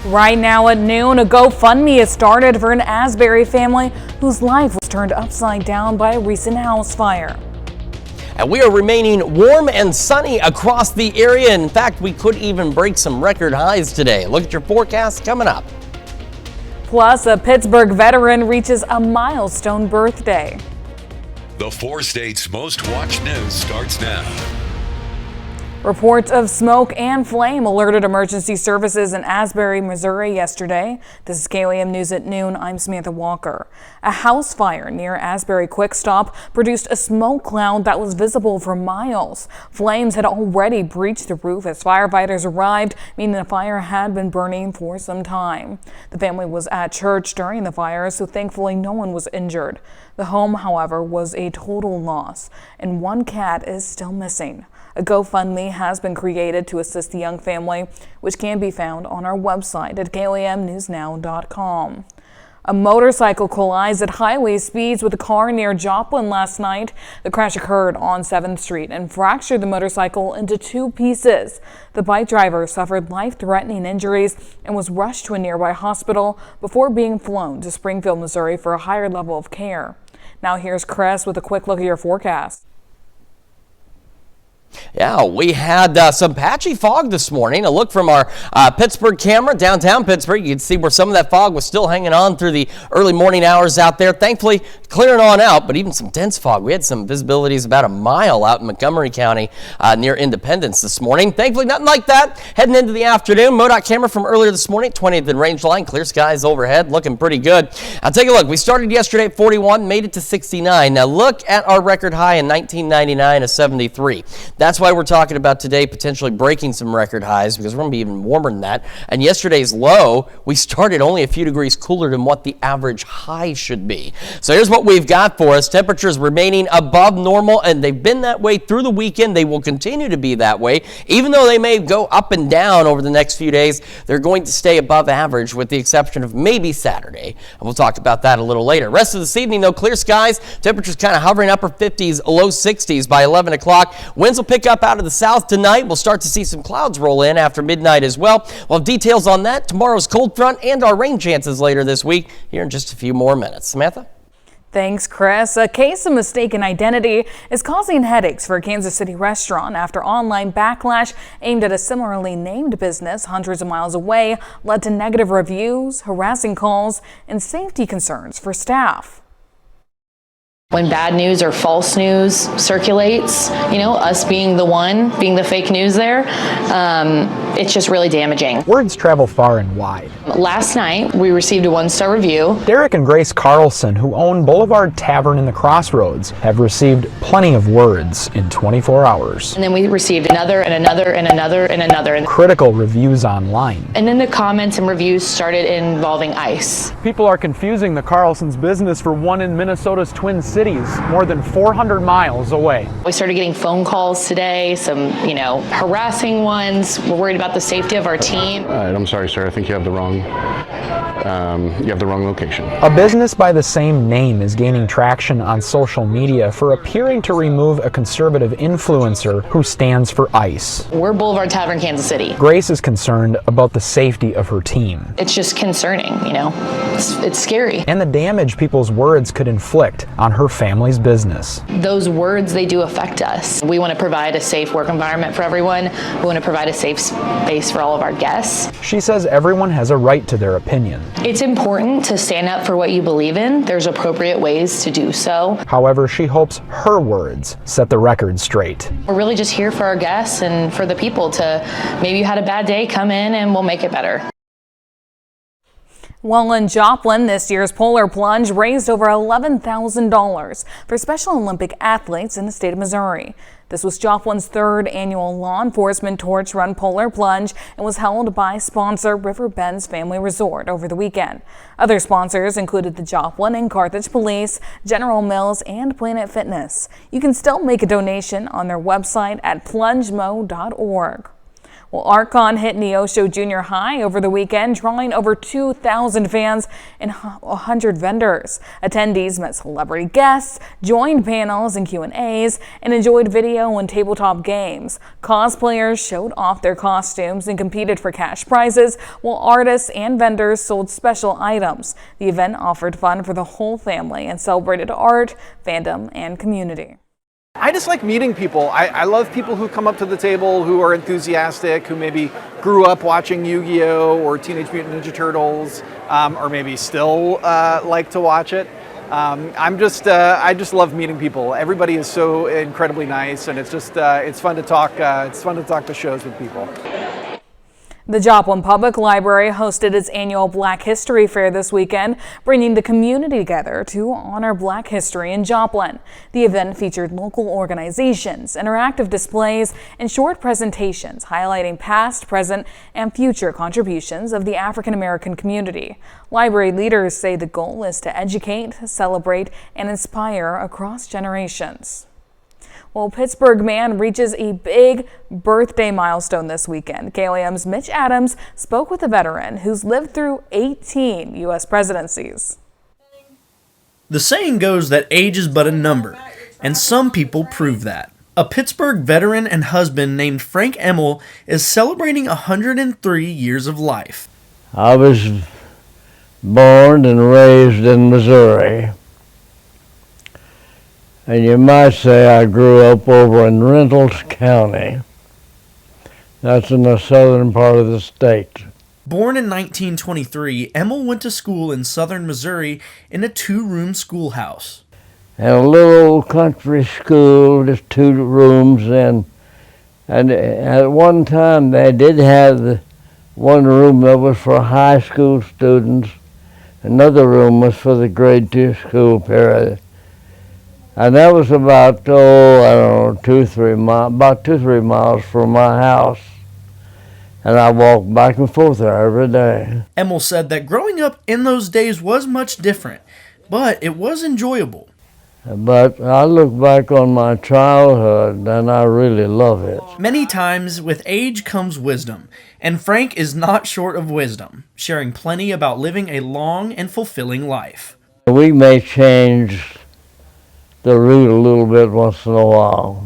Right now at noon, a GoFundMe has started for an Asbury family whose life was turned upside down by a recent house fire. And we are remaining warm and sunny across the area. In fact, we could even break some record highs today. Look at your forecast coming up. Plus, a Pittsburgh veteran reaches a milestone birthday. The 4 states' most watched news starts now. Reports of smoke and flame alerted emergency services in Asbury, Missouri yesterday. This is KOAM News at noon. I'm Samantha Walker. A house fire near Asbury Quick Stop produced a smoke cloud that was visible for miles. Flames had already breached the roof as firefighters arrived, meaning the fire had been burning for some time. The family was at church during the fire, so thankfully no one was injured. The home, however, was a total loss, and one cat is still missing. A GoFundMe has been created to assist the young family, which can be found on our website at KOAMnewsnow.com. A motorcycle collides at highway speeds with a car near Joplin last night. The crash occurred on 7th Street and fractured the motorcycle into 2 pieces. The bike driver suffered life-threatening injuries and was rushed to a nearby hospital before being flown to Springfield, Missouri for a higher level of care. Now here's Chris with a quick look at your forecast. Yeah, we had some patchy fog this morning. A look from our Pittsburgh camera, downtown Pittsburgh. You can see where some of that fog was still hanging on through the early morning hours out there. Thankfully, clearing on out, but even some dense fog. We had some visibilities about a mile out in Montgomery County near Independence this morning. Thankfully, nothing like that. Heading into the afternoon, MoDOT camera from earlier this morning, 20th and range line, clear skies overhead, looking pretty good. I'll take a look. We started yesterday at 41, made it to 69. Now look at our record high in 1999 of 73. That's why we're talking about today potentially breaking some record highs, because we're going to be even warmer than that. And yesterday's low, we started only a few degrees cooler than what the average high should be. So here's what we've got for us. Temperatures remaining above normal, and they've been that way through the weekend. They will continue to be that way. Even though they may go up and down over the next few days, they're going to stay above average with the exception of maybe Saturday. And we'll talk about that a little later. Rest of this evening, though, clear skies. Temperatures kind of hovering upper 50s, low 60s by 11 o'clock. Winds will pick up out of the south tonight. We'll start to see some clouds roll in after midnight as well. We'll have details on that, tomorrow's cold front, and our rain chances later this week here in just a few more minutes. Samantha? Thanks, Chris. A case of mistaken identity is causing headaches for a Kansas City restaurant after online backlash aimed at a similarly named business hundreds of miles away led to negative reviews, harassing calls, and safety concerns for staff. When bad news or false news circulates, us being the fake news there, it's just really damaging. Words travel far and wide. Last night, we received a 1-star review. Derek and Grace Carlson, who own Boulevard Tavern in the Crossroads, have received plenty of words in 24 hours. And then we received another and another and another and another. Critical reviews online. And then the comments and reviews started involving ICE. People are confusing the Carlson's business for one in Minnesota's Twin Cities, more than 400 miles away. We started getting phone calls today, some, harassing ones. We're worried about the safety of our team. I'm sorry, sir. I think you have the wrong location. A business by the same name is gaining traction on social media for appearing to remove a conservative influencer who stands for ICE. We're Boulevard Tavern, Kansas City. Grace is concerned about the safety of her team. It's just concerning, It's scary. And the damage people's words could inflict on her family's business. Those words, they do affect us. We want to provide a safe work environment for everyone. We want to provide a safe space for all of our guests. She says everyone has a right to their opinion. It's important to stand up for what you believe in. There's appropriate ways to do so. However, she hopes her words set the record straight. We're really just here for our guests and for the people to, maybe you had a bad day, come in and we'll make it better. Well, in Joplin, this year's Polar Plunge raised over $11,000 for Special Olympic athletes in the state of Missouri. This was Joplin's 3rd annual law enforcement torch run Polar Plunge and was held by sponsor Riverbend's Family Resort over the weekend. Other sponsors included the Joplin and Carthage Police, General Mills, and Planet Fitness. You can still make a donation on their website at plungemo.org. Well, ArtCon hit Neosho Junior High over the weekend, drawing over 2,000 fans and 100 vendors. Attendees met celebrity guests, joined panels and Q&As, and enjoyed video and tabletop games. Cosplayers showed off their costumes and competed for cash prizes, while artists and vendors sold special items. The event offered fun for the whole family and celebrated art, fandom, and community. I just like meeting people. I love people who come up to the table who are enthusiastic, who maybe grew up watching Yu-Gi-Oh! Or Teenage Mutant Ninja Turtles, or maybe still like to watch it. I just love meeting people. Everybody is so incredibly nice, and it's fun to talk. It's fun to talk to shows with people. The Joplin Public Library hosted its annual Black History Fair this weekend, bringing the community together to honor Black history in Joplin. The event featured local organizations, interactive displays, and short presentations highlighting past, present, and future contributions of the African American community. Library leaders say the goal is to educate, celebrate, and inspire across generations. Well, Pittsburgh man reaches a big birthday milestone this weekend. KOAM's Mitch Adams spoke with a veteran who's lived through 18 U.S. presidencies. The saying goes that age is but a number, and some people prove that. A Pittsburgh veteran and husband named Frank Emmel is celebrating 103 years of life. I was born and raised in Missouri. And you might say I grew up over in Reynolds County. That's in the southern part of the state. Born in 1923, Emmel went to school in southern Missouri in a two-room schoolhouse. And a little old country school, just 2 rooms, and at one time they did have one room that was for high school students. Another room was for the grade 2 school period. And that was about, 2-3 miles from my house. And I walked back and forth there every day. Emmel said that growing up in those days was much different, but it was enjoyable. But I look back on my childhood and I really love it. Many times with age comes wisdom, and Frank is not short of wisdom, sharing plenty about living a long and fulfilling life. We may change the route a little bit once in a while.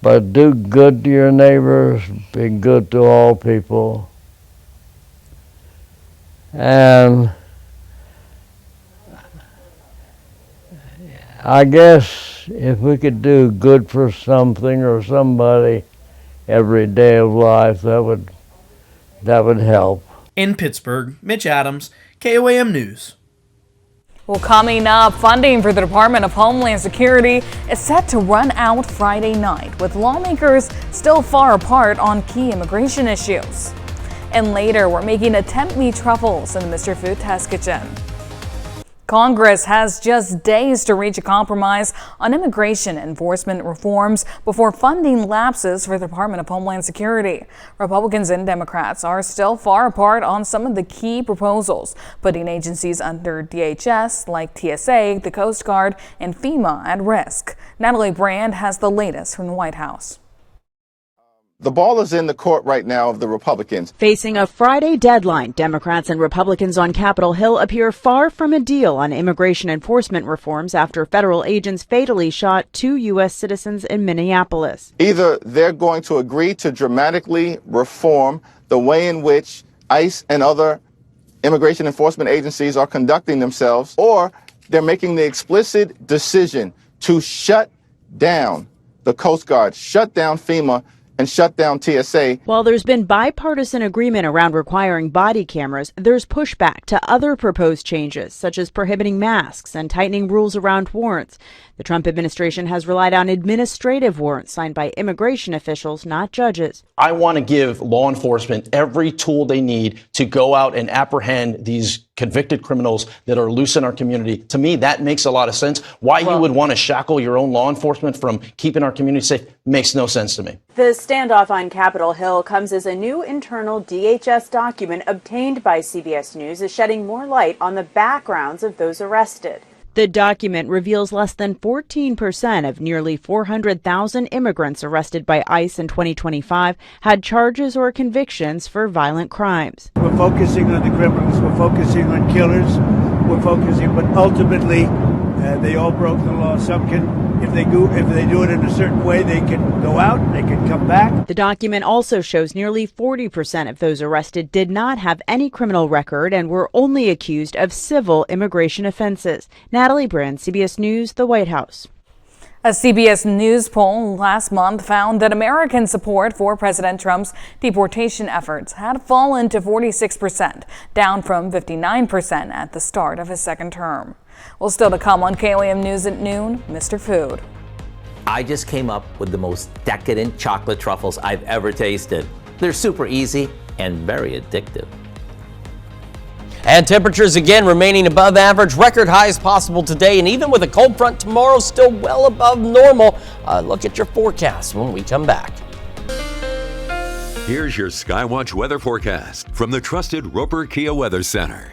But do good to your neighbors, be good to all people. And I guess if we could do good for something or somebody every day of life, that would help. In Pittsburgh, Mitch Adams, KOAM News. Well, coming up, funding for the Department of Homeland Security is set to run out Friday night, with lawmakers still far apart on key immigration issues. And later, we're making a temp meat truffles in the Mr. Food Test Kitchen. Congress has just days to reach a compromise on immigration enforcement reforms before funding lapses for the Department of Homeland Security. Republicans and Democrats are still far apart on some of the key proposals, putting agencies under DHS like TSA, the Coast Guard, and FEMA at risk. Natalie Brand has the latest from the White House. The ball is in the court right now of the Republicans. Facing a Friday deadline, Democrats and Republicans on Capitol Hill appear far from a deal on immigration enforcement reforms after federal agents fatally shot 2 U.S. citizens in Minneapolis. Either they're going to agree to dramatically reform the way in which ICE and other immigration enforcement agencies are conducting themselves, or they're making the explicit decision to shut down the Coast Guard, shut down FEMA, and shut down TSA. While there's been bipartisan agreement around requiring body cameras, there's pushback to other proposed changes, such as prohibiting masks and tightening rules around warrants. The Trump administration has relied on administrative warrants signed by immigration officials, not judges. I want to give law enforcement every tool they need to go out and apprehend these convicted criminals that are loose in our community. To me, that makes a lot of sense. Why you would want to shackle your own law enforcement from keeping our community safe makes no sense to me. The standoff on Capitol Hill comes as a new internal DHS document obtained by CBS News is shedding more light on the backgrounds of those arrested. The document reveals less than 14% of nearly 400,000 immigrants arrested by ICE in 2025 had charges or convictions for violent crimes. We're focusing on the criminals, we're focusing on killers, but ultimately they all broke the law. Some can, if they do it in a certain way, they can go out, they can come back. The document also shows nearly 40% of those arrested did not have any criminal record and were only accused of civil immigration offenses. Natalie Brand, CBS News, the White House. A CBS News poll last month found that American support for President Trump's deportation efforts had fallen to 46%, down from 59% at the start of his second term. Well, still to come on KOAM News at noon, Mr. Food. I just came up with the most decadent chocolate truffles I've ever tasted. They're super easy and very addictive. And temperatures again remaining above average, record highs possible today, and even with a cold front tomorrow, still well above normal. Look at your forecast when we come back. Here's your Skywatch weather forecast from the trusted Roper Kia Weather Center.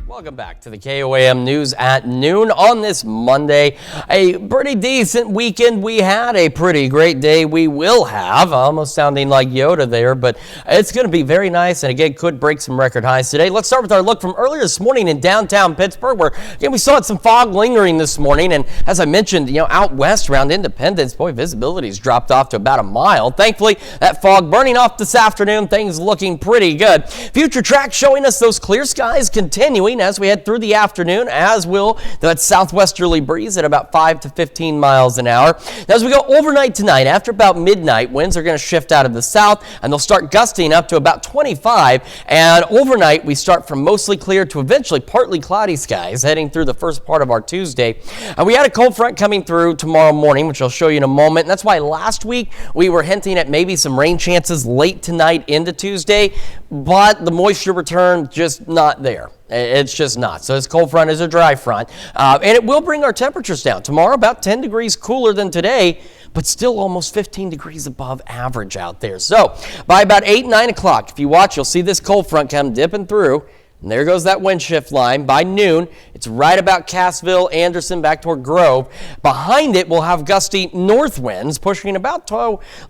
Welcome back to the KOAM News at noon on this Monday. A pretty decent weekend we had, a pretty great day we will have. Almost sounding like Yoda there, but it's going to be very nice and again could break some record highs today. Let's start with our look from earlier this morning in downtown Pittsburgh, where again we saw some fog lingering this morning, and as I mentioned, out west around Independence, boy, visibility's dropped off to about a mile. Thankfully, that fog burning off this afternoon, things looking pretty good. Future track showing us those clear skies continuing as we head through the afternoon, as will that southwesterly breeze at about 5 to 15 miles an hour. Now, as we go overnight tonight, after about midnight, winds are going to shift out of the south and they'll start gusting up to about 25. And overnight, we start from mostly clear to eventually partly cloudy skies heading through the first part of our Tuesday. And we had a cold front coming through tomorrow morning, which I'll show you in a moment. And that's why last week we were hinting at maybe some rain chances late tonight into Tuesday, but the moisture return just not there. It's just not. So this cold front is a dry front, and it will bring our temperatures down. Tomorrow about 10 degrees cooler than today, but still almost 15 degrees above average out there. So by about 8, 9 o'clock, if you watch, you'll see this cold front come dipping through. And there goes that wind shift line. By noon, it's right about Cassville, Anderson, back toward Grove. Behind it, we'll have gusty north winds pushing about,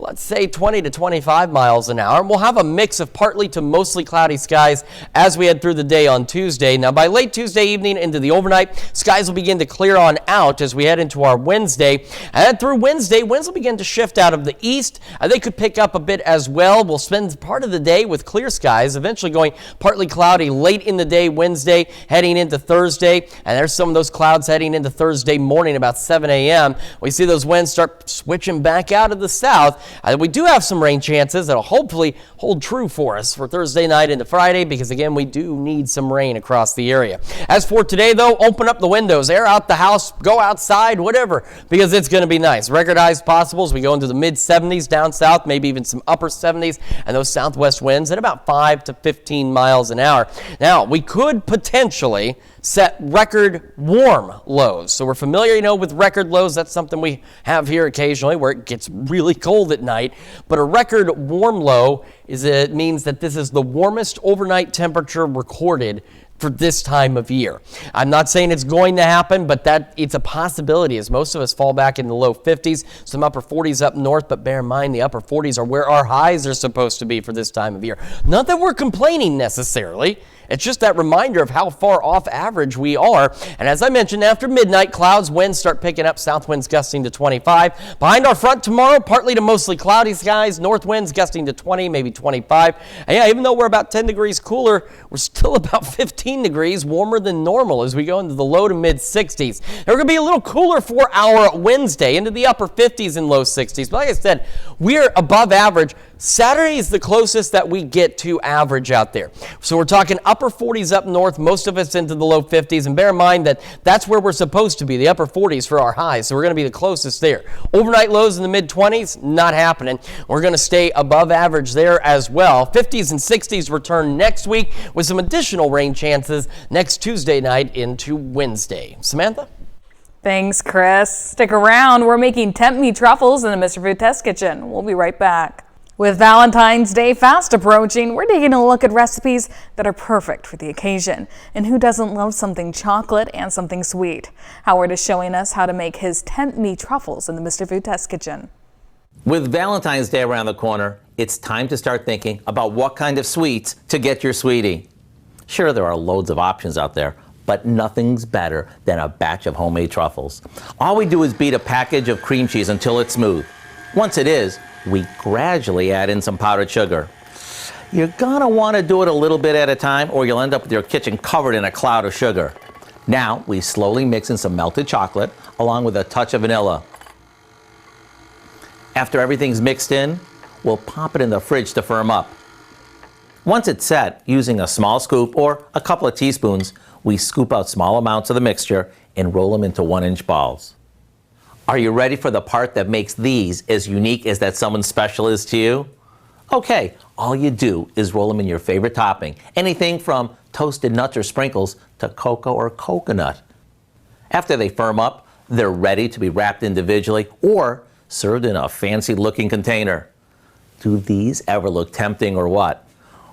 let's say, 20 to 25 miles an hour. And we'll have a mix of partly to mostly cloudy skies as we head through the day on Tuesday. Now, by late Tuesday evening into the overnight, skies will begin to clear on out as we head into our Wednesday. And through Wednesday, winds will begin to shift out of the east. They could pick up a bit as well. We'll spend part of the day with clear skies, eventually going partly cloudy late in the day Wednesday, heading into Thursday, and there's some of those clouds heading into Thursday morning about 7 a.m. We see those winds start switching back out of the south. We do have some rain chances that'll hopefully hold true for us for Thursday night into Friday, because again we do need some rain across the area. As for today though, open up the windows, air out the house, go outside, whatever, because it's going to be nice. Record highs possible as we go into the mid 70s down south, maybe even some upper 70s, and those southwest winds at about 5 to 15 miles an hour. Now, we could potentially set record warm lows. So we're familiar, with record lows. That's something we have here occasionally where it gets really cold at night. But a record warm low means that this is the warmest overnight temperature recorded for this time of year. I'm not saying it's going to happen, but it's a possibility as most of us fall back in the low 50s, some upper 40s up north, but bear in mind the upper 40s are where our highs are supposed to be for this time of year. Not that we're complaining necessarily. It's just that reminder of how far off average we are. And as I mentioned, after midnight, clouds, winds start picking up, south winds gusting to 25. Behind our front tomorrow, partly to mostly cloudy skies, north winds gusting to 20, maybe 25. And yeah, even though we're about 10 degrees cooler, we're still about 15 degrees warmer than normal as we go into the low to mid 60s. And we're going to be a little cooler for our Wednesday, into the upper 50s and low 60s. But like I said, we're above average. Saturday is the closest that we get to average out there. So we're talking upper 40s up north, most of us into the low 50s. And bear in mind that that's where we're supposed to be, the upper 40s for our highs. So we're going to be the closest there. Overnight lows in the mid 20s, not happening. We're going to stay above average there as well. 50s and 60s return next week with some additional rain chances next Tuesday night into Wednesday. Samantha? Thanks, Chris. Stick around. We're making temp me truffles in the Mr. Food Test Kitchen. We'll be right back. With Valentine's Day fast approaching, we're taking a look at recipes that are perfect for the occasion. And who doesn't love something chocolate and something sweet? Howard is showing us how to make his Tempt Me truffles in the Mr. Food Test Kitchen. With Valentine's Day around the corner, it's time to start thinking about what kind of sweets to get your sweetie. Sure, there are loads of options out there, but nothing's better than a batch of homemade truffles. All we do is beat a package of cream cheese until it's smooth. Once it is, we gradually add in some powdered sugar. You're gonna want to do it a little bit at a time or you'll end up with your kitchen covered in a cloud of sugar. Now we slowly mix in some melted chocolate along with a touch of vanilla. After everything's mixed in, we'll pop it in the fridge to firm up. Once it's set, using a small scoop or a couple of teaspoons, we scoop out small amounts of the mixture and roll them into 1-inch balls. Are you ready for the part that makes these as unique as that someone special is to you? Okay, all you do is roll them in your favorite topping, anything from toasted nuts or sprinkles to cocoa or coconut. After they firm up, they're ready to be wrapped individually or served in a fancy-looking container. Do these ever look tempting or what?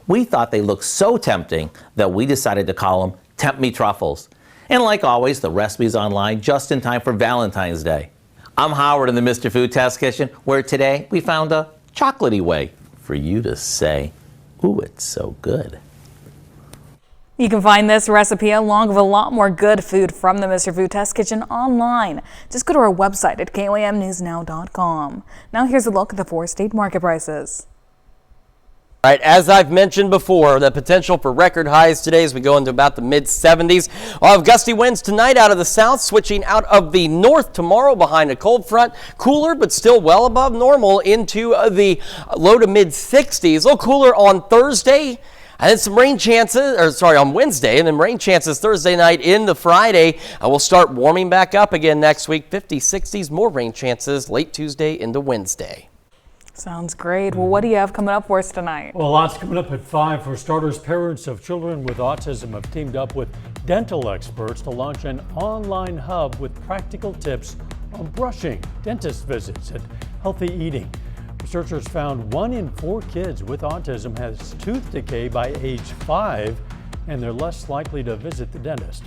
We thought they looked so tempting that we decided to call them Tempt Me truffles. And like always, the recipe's online just in time for Valentine's Day. I'm Howard in the Mr. Food Test Kitchen, where today we found a chocolatey way for you to say, ooh, it's so good. You can find this recipe along with a lot more good food from the Mr. Food Test Kitchen online. Just go to our website at KOAMnewsnow.com. Now here's a look at the 4 state market prices. All right, as I've mentioned before, the potential for record highs today as we go into about the mid-70s. We'll have gusty winds tonight out of the south, switching out of the north tomorrow behind a cold front. Cooler, but still well above normal into the low to mid-60s. A little cooler on Thursday. And then some rain chances, on Wednesday, and then rain chances Thursday night into Friday. We'll start warming back up again next week. 50s, 60s, more rain chances late Tuesday into Wednesday. Sounds great. Well, what do you have coming up for us tonight? Well, lots coming up at 5. For starters, parents of children with autism have teamed up with dental experts to launch an online hub with practical tips on brushing, dentist visits, and healthy eating. Researchers found 1 in 4 kids with autism has tooth decay by age 5, and they're less likely to visit the dentist.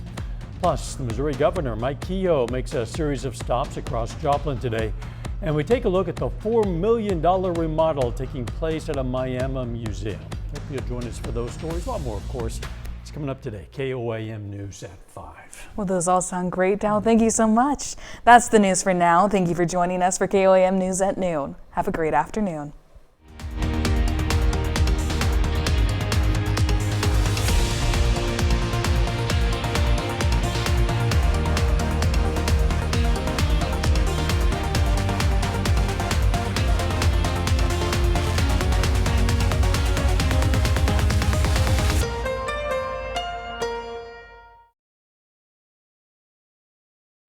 Plus, the Missouri Governor Mike Keogh makes a series of stops across Joplin today, and we take a look at the $4 million remodel taking place at a Miami museum. Hope you'll join us for those stories. A lot more, of course. It's coming up today. KOAM News at 5. Well, those all sound great, Dow. Thank you so much. That's the news for now. Thank you for joining us for KOAM News at noon. Have a great afternoon.